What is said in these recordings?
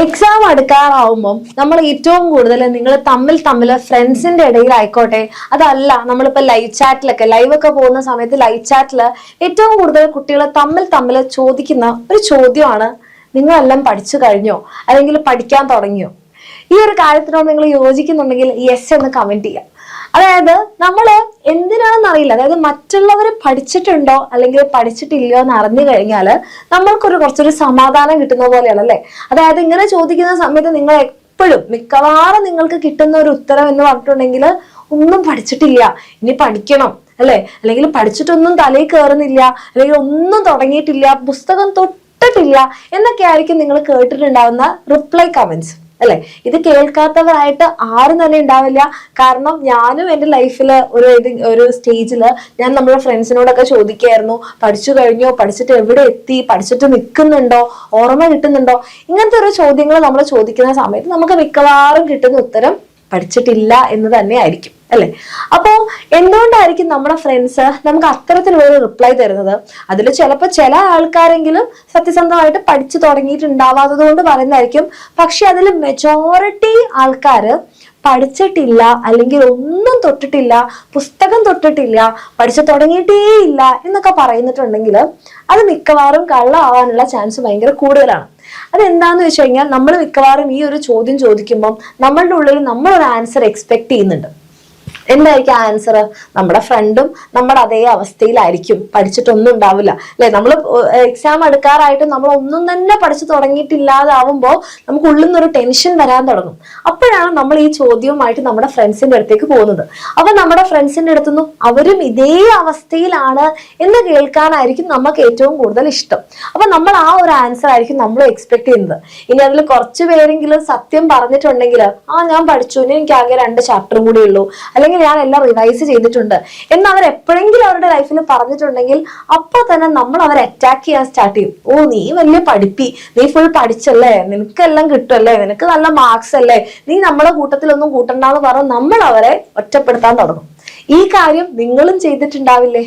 Exam അടുക്കാറാവുമ്പം നമ്മൾ ഏറ്റവും കൂടുതൽ നിങ്ങൾ തമ്മിൽ ഫ്രണ്ട്സിന്റെ ഇടയിലായിക്കോട്ടെ, അതല്ല നമ്മളിപ്പോ ലൈവ് ഒക്കെ പോകുന്ന സമയത്ത് ലൈവ് ചാറ്റില് ഏറ്റവും കൂടുതൽ കുട്ടികൾ തമ്മിൽ ചോദിക്കുന്ന ഒരു ചോദ്യമാണ്, നിങ്ങളെല്ലാം പഠിച്ചു കഴിഞ്ഞോ അല്ലെങ്കിൽ പഠിക്കാൻ തുടങ്ങിയോ? ഈ ഒരു കാര്യത്തിനോട് നിങ്ങൾ യോജിക്കുന്നുണ്ടെങ്കിൽ യെസ് എന്ന് കമന്റ് ചെയ്യാം. അതായത് നമ്മള് എന്തിനാണെന്ന് അറിയില്ല, അതായത് മറ്റുള്ളവർ പഠിച്ചിട്ടുണ്ടോ അല്ലെങ്കിൽ പഠിച്ചിട്ടില്ലയോ എന്ന് അറിഞ്ഞു കഴിഞ്ഞാല് നമ്മൾക്കൊരു കുറച്ചൊരു സമാധാനം കിട്ടുന്ന പോലെയാണ് അല്ലെ. അതായത് ഇങ്ങനെ ചോദിക്കുന്ന സമയത്ത് നിങ്ങൾ എപ്പോഴും മിക്കവാറും നിങ്ങൾക്ക് കിട്ടുന്ന ഒരു ഉത്തരം എന്ന് പറഞ്ഞിട്ടുണ്ടെങ്കിൽ ഒന്നും പഠിച്ചിട്ടില്ല, ഇനി പഠിക്കണം അല്ലെ, അല്ലെങ്കിൽ പഠിച്ചിട്ടൊന്നും തലയിൽ കയറുന്നില്ല, അല്ലെങ്കിൽ ഒന്നും തുടങ്ങിയിട്ടില്ല, പുസ്തകം തൊട്ടിട്ടില്ല എന്നൊക്കെ ആയിരിക്കും നിങ്ങൾ കേട്ടിട്ടുണ്ടാവുന്ന റിപ്ലൈ കമന്റ്സ് അല്ലെ. ഇത് കേൾക്കാത്തവരായിട്ട് ആരും തന്നെ ഉണ്ടാവില്ല. കാരണം ഞാനും എൻ്റെ ലൈഫില് ഒരു സ്റ്റേജില് ഞാൻ നമ്മുടെ ഫ്രണ്ട്സിനോടൊക്കെ ചോദിക്കായിരുന്നു, പഠിച്ചു കഴിഞ്ഞോ, പഠിച്ചിട്ട് എവിടെ എത്തി, പഠിച്ചിട്ട് നിൽക്കുന്നുണ്ടോ, ഓർമ്മ കിട്ടുന്നുണ്ടോ, ഇങ്ങനത്തെ ഒരു ചോദ്യങ്ങൾ നമ്മൾ ചോദിക്കുന്ന സമയത്ത് നമുക്ക് മിക്കവാറും കിട്ടുന്ന ഉത്തരം പഠിച്ചിട്ടില്ല എന്ന് തന്നെ ആയിരിക്കും അല്ലെ. അപ്പോ എന്തുകൊണ്ടായിരിക്കും നമ്മുടെ ഫ്രണ്ട്സ് നമുക്ക് അത്തരത്തിലുള്ള റിപ്ലൈ തരുന്നത്? അതിൽ ചിലപ്പോൾ ചില ആൾക്കാരെങ്കിലും സത്യസന്ധമായിട്ട് പഠിച്ചു തുടങ്ങിയിട്ടുണ്ടാവാത്തത് കൊണ്ട് പറയുന്നതായിരിക്കും. പക്ഷെ അതിൽ മെജോറിറ്റി ആൾക്കാര് പഠിച്ചിട്ടില്ല, അല്ലെങ്കിൽ ഒന്നും തൊട്ടിട്ടില്ല, പുസ്തകം തൊട്ടിട്ടില്ല, പഠിച്ചു തുടങ്ങിയിട്ടേ ഇല്ല എന്നൊക്കെ പറയുന്നിട്ടുണ്ടെങ്കിൽ അത് മിക്കവാറും കള്ളാവാനുള്ള ചാൻസ് ഭയങ്കര കൂടുതലാണ്. അതെന്താന്ന് വെച്ച് കഴിഞ്ഞാൽ നമ്മൾ മിക്കവാറും ഈ ഒരു ചോദ്യം ചോദിക്കുമ്പോൾ നമ്മളുടെ ഉള്ളിൽ നമ്മളൊരു ആൻസർ എക്സ്പെക്ട് ചെയ്യുന്നുണ്ട്. എന്തായിരിക്കും ആൻസർ? നമ്മുടെ ഫ്രണ്ടും നമ്മുടെ അതേ അവസ്ഥയിലായിരിക്കും, പഠിച്ചിട്ടൊന്നും ഉണ്ടാവില്ല അല്ലെ. നമ്മൾ എക്സാം എടുക്കാറായിട്ട് നമ്മൾ ഒന്നും തന്നെ പഠിച്ചു തുടങ്ങിയിട്ടില്ലാതാവുമ്പോൾ നമുക്ക് ഉള്ളിൽ നിന്നൊരു ടെൻഷൻ വരാൻ തുടങ്ങും. അപ്പോഴാണ് നമ്മൾ ഈ ചോദ്യവുമായിട്ട് നമ്മുടെ ഫ്രണ്ട്സിന്റെ അടുത്തേക്ക് പോകുന്നത്. അപ്പൊ നമ്മുടെ ഫ്രണ്ട്സിന്റെ അടുത്തുനിന്നും അവരും ഇതേ അവസ്ഥയിലാണ് എന്ന് കേൾക്കാനായിരിക്കും നമുക്ക് ഏറ്റവും കൂടുതൽ ഇഷ്ടം. അപ്പൊ നമ്മൾ ആ ഒരു ആൻസർ ആയിരിക്കും നമ്മൾ എക്സ്പെക്ട് ചെയ്യുന്നത്. ഇനി അതിൽ കുറച്ചു പേരെങ്കിലും സത്യം പറഞ്ഞിട്ടുണ്ടെങ്കിൽ, ഞാൻ പഠിച്ചു, ഇനി എനിക്ക് ആകെ 2 ചാപ്റ്ററും കൂടി ഉള്ളൂ, അല്ലെങ്കിൽ ഞാൻ എല്ലാം റിവൈസ് ചെയ്തിട്ടുണ്ട് എന്ന് അവർ എപ്പോഴെങ്കിലും അവരുടെ ലൈഫിൽ പറഞ്ഞിട്ടുണ്ടെങ്കിൽ അപ്പൊ തന്നെ നമ്മൾ അവരെ അറ്റാക്ക് ചെയ്യാൻ സ്റ്റാർട്ട് ചെയ്യും. നീ വലിയ പഠിപ്പി, നീ ഫുൾ പഠിച്ചല്ലേ, നിനക്കെല്ലാം കിട്ടുമല്ലേ, നിനക്ക് നല്ല മാർക്സ് അല്ലേ, നീ നമ്മളെ കൂട്ടത്തിലൊന്നും കൂട്ടണ്ടെന്ന് പറഞ്ഞ് നമ്മൾ അവരെ ഒറ്റപ്പെടുത്താൻ തുടങ്ങും. ഈ കാര്യം നിങ്ങളും ചെയ്തിട്ടുണ്ടാവില്ലേ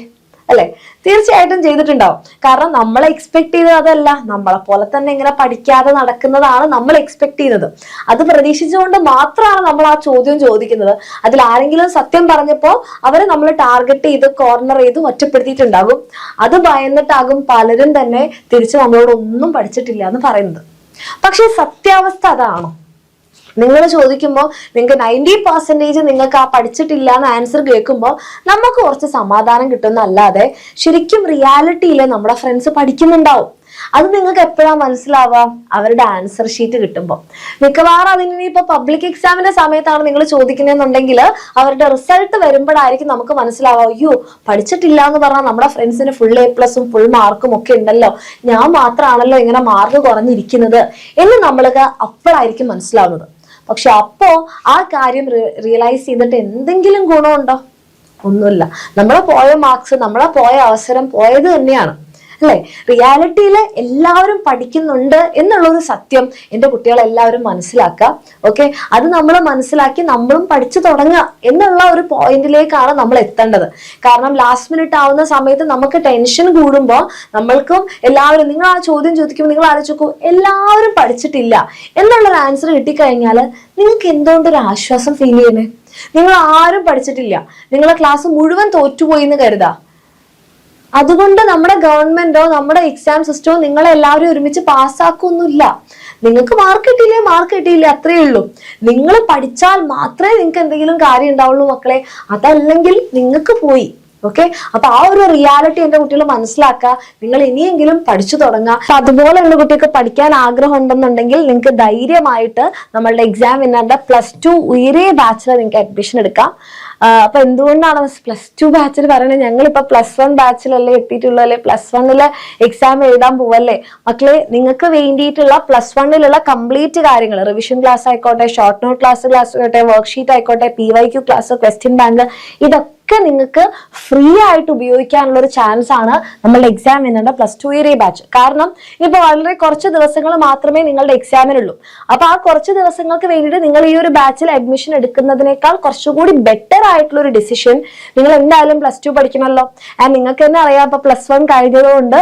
അല്ലെ? തീർച്ചയായിട്ടും ചെയ്തിട്ടുണ്ടാവും. കാരണം നമ്മൾ എക്സ്പെക്ട് ചെയ്തത് അതല്ല, നമ്മളെ പോലെ തന്നെ ഇങ്ങനെ പഠിക്കാതെ നടക്കുന്നതാണ് നമ്മൾ എക്സ്പെക്ട് ചെയ്യുന്നത്. അത് പ്രതീക്ഷിച്ചുകൊണ്ട് മാത്രമാണ് നമ്മൾ ആ ചോദ്യം ചോദിക്കുന്നത്. അതിൽ ആരെങ്കിലും സത്യം പറഞ്ഞപ്പോ അവരെ നമ്മൾ ടാർഗറ്റ് ചെയ്ത് കോർണർ ചെയ്ത് ഒറ്റപ്പെടുത്തിയിട്ടുണ്ടാകും. അത് ഭയന്നിട്ടാകും പലരും തന്നെ തിരിച്ച് നമ്മളോട് ഒന്നും പഠിച്ചിട്ടില്ല എന്ന് പറയുന്നത്. പക്ഷെ സത്യാവസ്ഥ അതാണോ? നിങ്ങൾ ചോദിക്കുമ്പോൾ നിങ്ങൾക്ക് 90% നിങ്ങൾക്ക് ആ പഠിച്ചിട്ടില്ല എന്ന് ആൻസർ കേൾക്കുമ്പോൾ നമുക്ക് കുറച്ച് സമാധാനം കിട്ടുന്നല്ലാതെ ശരിക്കും റിയാലിറ്റിയിൽ നമ്മുടെ ഫ്രണ്ട്സ് പഠിക്കുന്നുണ്ടാവും. അത് നിങ്ങൾക്ക് എപ്പോഴാണ് മനസ്സിലാവുക? അവരുടെ ആൻസർ ഷീറ്റ് കിട്ടുമ്പോൾ. മിക്കവാറും അതിന് ഇപ്പൊ പബ്ലിക് എക്സാമിന്റെ സമയത്താണ് നിങ്ങൾ ചോദിക്കുന്നതെന്നുണ്ടെങ്കിൽ അവരുടെ റിസൾട്ട് വരുമ്പോഴായിരിക്കും നമുക്ക് മനസ്സിലാവുക, അയ്യോ പഠിച്ചിട്ടില്ല എന്ന് പറഞ്ഞാൽ നമ്മുടെ ഫ്രണ്ട്സിന് ഫുൾ A+ ഫുൾ മാർക്കും ഒക്കെ ഉണ്ടല്ലോ, ഞാൻ മാത്രമാണല്ലോ ഇങ്ങനെ മാർക്ക് കുറഞ്ഞിരിക്കുന്നത് എന്ന് നമ്മൾക്ക് അപ്പോഴായിരിക്കും മനസ്സിലാവുന്നത്. പക്ഷെ അപ്പോ ആ കാര്യം റിയലൈസ് ചെയ്തിട്ട് എന്തെങ്കിലും ഗുണമുണ്ടോ? ഒന്നുമില്ല. നമ്മളെ പോയ മാർക്സ്, നമ്മളെ പോയ അവസരം പോയത് തന്നെയാണ് അല്ലെ. റിയാലിറ്റിയിൽ എല്ലാവരും പഠിക്കുന്നുണ്ട് എന്നുള്ളൊരു സത്യം എൻ്റെ കുട്ടികൾ എല്ലാവരും മനസ്സിലാക്കുക. ഓക്കെ, അത് നമ്മൾ മനസ്സിലാക്കി നമ്മളും പഠിച്ചു തുടങ്ങുക എന്നുള്ള ഒരു പോയിന്റിലേക്കാണ് നമ്മൾ എത്തേണ്ടത്. കാരണം ലാസ്റ്റ് മിനിറ്റ് ആവുന്ന സമയത്ത് നമുക്ക് ടെൻഷൻ കൂടുമ്പോൾ നമ്മൾക്കും എല്ലാവരും, നിങ്ങൾ ആ ചോദ്യം ചോദിക്കുമ്പോൾ നിങ്ങൾ ആലോചിക്കൂ, എല്ലാവരും പഠിച്ചിട്ടില്ല എന്നുള്ളൊരു ആൻസർ കിട്ടിക്കഴിഞ്ഞാൽ നിങ്ങൾക്ക് എന്തുകൊണ്ടൊരു ആശ്വാസം ഫീൽ ചെയ്യുന്നേ? നിങ്ങൾ ആരും പഠിച്ചിട്ടില്ല, നിങ്ങളെ ക്ലാസ് മുഴുവൻ തോറ്റുപോയി എന്ന് കരുതാ. അതുകൊണ്ട് നമ്മുടെ ഗവൺമെന്റോ നമ്മുടെ എക്സാം സിസ്റ്റമോ നിങ്ങളെ എല്ലാവരും ഒരുമിച്ച് പാസ്സാക്കൊന്നുമില്ല. നിങ്ങൾക്ക് മാർക്ക് കിട്ടിയില്ലേ അത്രയേ ഉള്ളൂ. നിങ്ങൾ പഠിച്ചാൽ മാത്രമേ നിങ്ങൾക്ക് എന്തെങ്കിലും കാര്യം ഉണ്ടാവുള്ളൂ മക്കളെ, അതല്ലെങ്കിൽ നിങ്ങൾക്ക് പോയി. ഓക്കെ, അപ്പൊ ആ ഒരു റിയാലിറ്റി എന്റെ കുട്ടികൾ മനസ്സിലാക്കുക. നിങ്ങൾ ഇനിയെങ്കിലും പഠിച്ചു തുടങ്ങുക. അതുപോലെ എന്റെ കുട്ടികൾക്ക് പഠിക്കാൻ ആഗ്രഹം ഉണ്ടെന്നുണ്ടെങ്കിൽ നിങ്ങൾക്ക് ധൈര്യമായിട്ട് നമ്മളുടെ എക്സാം വിന്നറിന്റെ +2 ഉയരെ ബാച്ചിൽ നിങ്ങൾക്ക് അഡ്മിഷൻ എടുക്കാം. അപ്പൊ എന്തുകൊണ്ടാണ് +2 ബാച്ചിൽ പറയുന്നത്? ഞങ്ങളിപ്പോ +1 ബാച്ചിലല്ലേ എത്തിയിട്ടുള്ളൂ അല്ലെ, +1 എക്സാം എഴുതാൻ പോവല്ലേ മക്കളെ. നിങ്ങൾക്ക് വേണ്ടിയിട്ടുള്ള +1 കംപ്ലീറ്റ് കാര്യങ്ങൾ, റിവിഷൻ ക്ലാസ് ആയിക്കോട്ടെ, ഷോർട്ട് നോട്ട് ക്ലാസ് ആയിക്കോട്ടെ, വർക്ക്ഷീറ്റ് ആയിക്കോട്ടെ, PYQ ക്ലാസ്, ക്വസ്റ്റ്യൻ ബാങ്ക്, ഇതൊക്കെ ഒക്കെ നിങ്ങൾക്ക് ഫ്രീ ആയിട്ട് ഉപയോഗിക്കാനുള്ള ഒരു ചാൻസ് ആണ് നമ്മളുടെ എക്സാം എന്നുണ്ട് +2 ഇയർ ബാച്ച്. കാരണം ഇപ്പൊ വളരെ കുറച്ച് ദിവസങ്ങൾ മാത്രമേ നിങ്ങളുടെ എക്സാമിനുള്ളൂ. അപ്പൊ ആ കുറച്ച് ദിവസങ്ങൾക്ക് വേണ്ടിയിട്ട് നിങ്ങൾ ഈ ഒരു ബാച്ചിൽ അഡ്മിഷൻ എടുക്കുന്നതിനേക്കാൾ കുറച്ചുകൂടി ബെറ്റർ ആയിട്ടുള്ള ഒരു ഡിസിഷൻ, നിങ്ങൾ എന്തായാലും +2 പഠിക്കണമല്ലോ. ആൻഡ് നിങ്ങൾക്ക് തന്നെ അറിയാം, ഇപ്പൊ +1 കഴിഞ്ഞതുകൊണ്ട്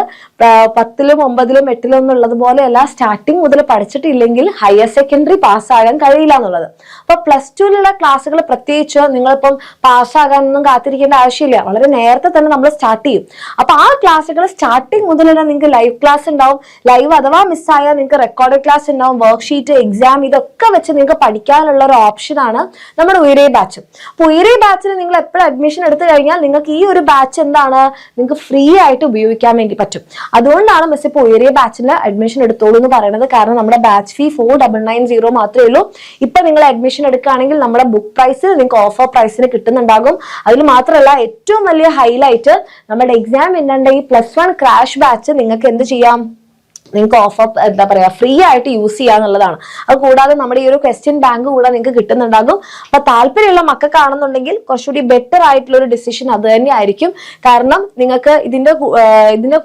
10ലും 9ലും 8ലും എന്നുള്ളത് പോലെയല്ല, സ്റ്റാർട്ടിങ് മുതൽ പഠിച്ചിട്ടില്ലെങ്കിൽ ഹയർ സെക്കൻഡറി പാസ്സാകാൻ കഴിയില്ല എന്നുള്ളത്. അപ്പൊ +2ലുള്ള ക്ലാസ്സുകൾ പ്രത്യേകിച്ച് നിങ്ങളിപ്പം പാസ്സാകാനൊന്നും കാത്തിരിക്കേണ്ട ആവശ്യമില്ല, വളരെ നേരത്തെ തന്നെ നമ്മൾ സ്റ്റാർട്ട് ചെയ്യും. അപ്പൊ ആ ക്ലാസ്സുകൾ സ്റ്റാർട്ടിങ് മുതൽ തന്നെ നിങ്ങൾക്ക് ലൈവ് ക്ലാസ് ഉണ്ടാവും. ലൈവ് അഥവാ മിസ്സായാൽ നിങ്ങൾക്ക് റെക്കോർഡ് ക്ലാസ് ഉണ്ടാവും, വർക്ക്ഷീറ്റ്, എക്സാം, ഇതൊക്കെ വെച്ച് നിങ്ങൾക്ക് പഠിക്കാനുള്ള ഒരു ഓപ്ഷനാണ് നമ്മുടെ ഉയരേ ബാച്ച്. അപ്പൊ ഉയരേ ബാച്ചിൽ നിങ്ങൾ എപ്പോഴും അഡ്മിഷൻ എടുത്തു കഴിഞ്ഞാൽ നിങ്ങൾക്ക് ഈ ഒരു ബാച്ച് എന്താണ്, നിങ്ങൾക്ക് ഫ്രീ ആയിട്ട് ഉപയോഗിക്കാൻ വേണ്ടി പറ്റും. അതുകൊണ്ടാണ് മിസ് ഇപ്പോൾ ഉയരേ ബാച്ചിൽ അഡ്മിഷൻ എടുത്തോളൂ എന്ന് പറയുന്നത്. കാരണം നമ്മുടെ ബാച്ച് ഫീ 4990 മാത്രമേ ഉള്ളൂ. ഇപ്പൊ നിങ്ങൾ അഡ്മിഷൻ എടുക്കുകയാണെങ്കിൽ നമ്മുടെ ബുക്ക് പ്രൈസ് നിങ്ങൾക്ക് ഓഫർ പ്രൈസിന് കിട്ടുന്നുണ്ടാകും. അതിൽ മാത്രമല്ല, ഏറ്റവും വലിയ ഹൈലൈറ്റ്, നമ്മുടെ എക്സാം ഇന്നണ്ട ഈ +1 ക്രാഷ് ബാച്ച് നിങ്ങൾക്ക് എന്ത് ചെയ്യാം, നിങ്ങൾക്ക് ഓഫർ എന്താ പറയാ ഫ്രീ ആയിട്ട് യൂസ് ചെയ്യാന്നുള്ളതാണ്. അത് കൂടാതെ നമ്മുടെ ഈ ഒരു ക്വസ്റ്റ്യൻ ബാങ്ക് കൂടെ നിങ്ങൾക്ക് കിട്ടുന്നുണ്ടാകും. അപ്പൊ താല്പര്യമുള്ള മക്കൾക്കാണെന്നുണ്ടെങ്കിൽ കുറച്ചുകൂടി ബെറ്റർ ആയിട്ടുള്ള ഒരു ഡിസിഷൻ അത് തന്നെ ആയിരിക്കും. കാരണം നിങ്ങൾക്ക് ഇതിന്റെ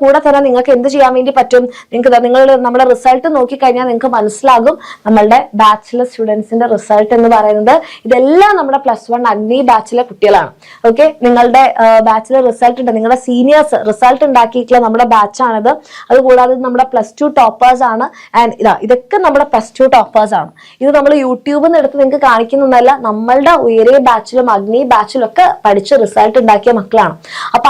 കൂടെ തന്നെ നിങ്ങൾക്ക് എന്ത് ചെയ്യാൻ വേണ്ടി പറ്റും, നിങ്ങൾ നമ്മുടെ റിസൾട്ട് നോക്കിക്കഴിഞ്ഞാൽ നിങ്ങൾക്ക് മനസ്സിലാകും നമ്മളുടെ ബാച്ചിലർ സ്റ്റുഡൻസിന്റെ റിസൾട്ട് എന്ന് പറയുന്നത് ഇതെല്ലാം നമ്മുടെ +1 അഗ്നി ബാച്ചിലെ കുട്ടികളാണ്. ഓക്കെ, നിങ്ങളുടെ ബാച്ചിലർ റിസൾട്ട് ഉണ്ട്, നിങ്ങളുടെ സീനിയേഴ്സ് റിസൾട്ട് ഉണ്ടാക്കിയിട്ടുള്ള നമ്മുടെ ബാച്ചാണിത്. അതുകൂടാതെ നമ്മുടെ +2 ടോപ്പേഴ്സ് ആണ്. ആൻഡ് ഇതൊക്കെ നമ്മുടെ +2 ടോപ്പേഴ്സ് ആണ്. ഇത് നമ്മൾ യൂട്യൂബിൽ നിന്ന് എടുത്ത് നിങ്ങൾക്ക് കാണിക്കുന്നതല്ല, നമ്മളുടെ ഉയരേ ബാച്ചിലും അഗ്നി ബാച്ചിലും ഒക്കെ പഠിച്ച് റിസൾട്ട് ഉണ്ടാക്കിയ മക്കളാണ്. അപ്പൊ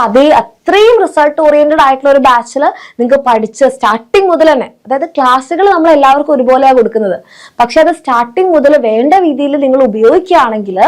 അത്രയും റിസൾട്ട് ഓറിയന്റഡ് ആയിട്ടുള്ള ഒരു ബാച്ചിൽ നിങ്ങൾക്ക് പഠിച്ച് സ്റ്റാർട്ടിങ് മുതൽ തന്നെ, അതായത് ക്ലാസ്സുകൾ നമ്മൾ എല്ലാവർക്കും ഒരുപോലെയാണ് കൊടുക്കുന്നത്, പക്ഷെ അത് സ്റ്റാർട്ടിങ് മുതൽ വേണ്ട രീതിയിൽ നിങ്ങൾ ഉപയോഗിക്കുകയാണെങ്കിൽ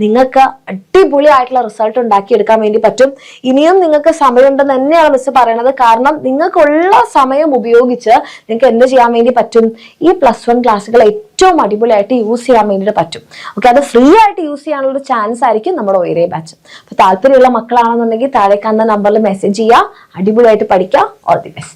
നിങ്ങൾക്ക് അടിപൊളി ആയിട്ടുള്ള റിസൾട്ട് ഉണ്ടാക്കിയെടുക്കാൻ വേണ്ടി പറ്റും. ഇനിയും നിങ്ങൾക്ക് സമയമുണ്ടെന്ന് തന്നെയാണ് മിസ് പറയണത്. കാരണം നിങ്ങൾക്കുള്ള സമയം ഉപയോഗിച്ച് നിങ്ങൾക്ക് എന്ത് ചെയ്യാൻ വേണ്ടി പറ്റും, ഈ +1 ക്ലാസ്സുകൾ ഏറ്റവും അടിപൊളിയായിട്ട് യൂസ് ചെയ്യാൻ വേണ്ടിയിട്ട് പറ്റും. ഓക്കെ, അത് ഫ്രീ ആയിട്ട് യൂസ് ചെയ്യാനുള്ള ഒരു ചാൻസ് ആയിരിക്കും നമ്മുടെ ഉയരേ ബാച്ച്. അപ്പൊ താല്പര്യമുള്ള മക്കളാണെന്നുണ്ടെങ്കിൽ താഴെ കാണുന്ന നമ്പറിൽ മെസ്സേജ് ചെയ്യുക, അടിപൊളിയായിട്ട് പഠിക്കുക. All the best.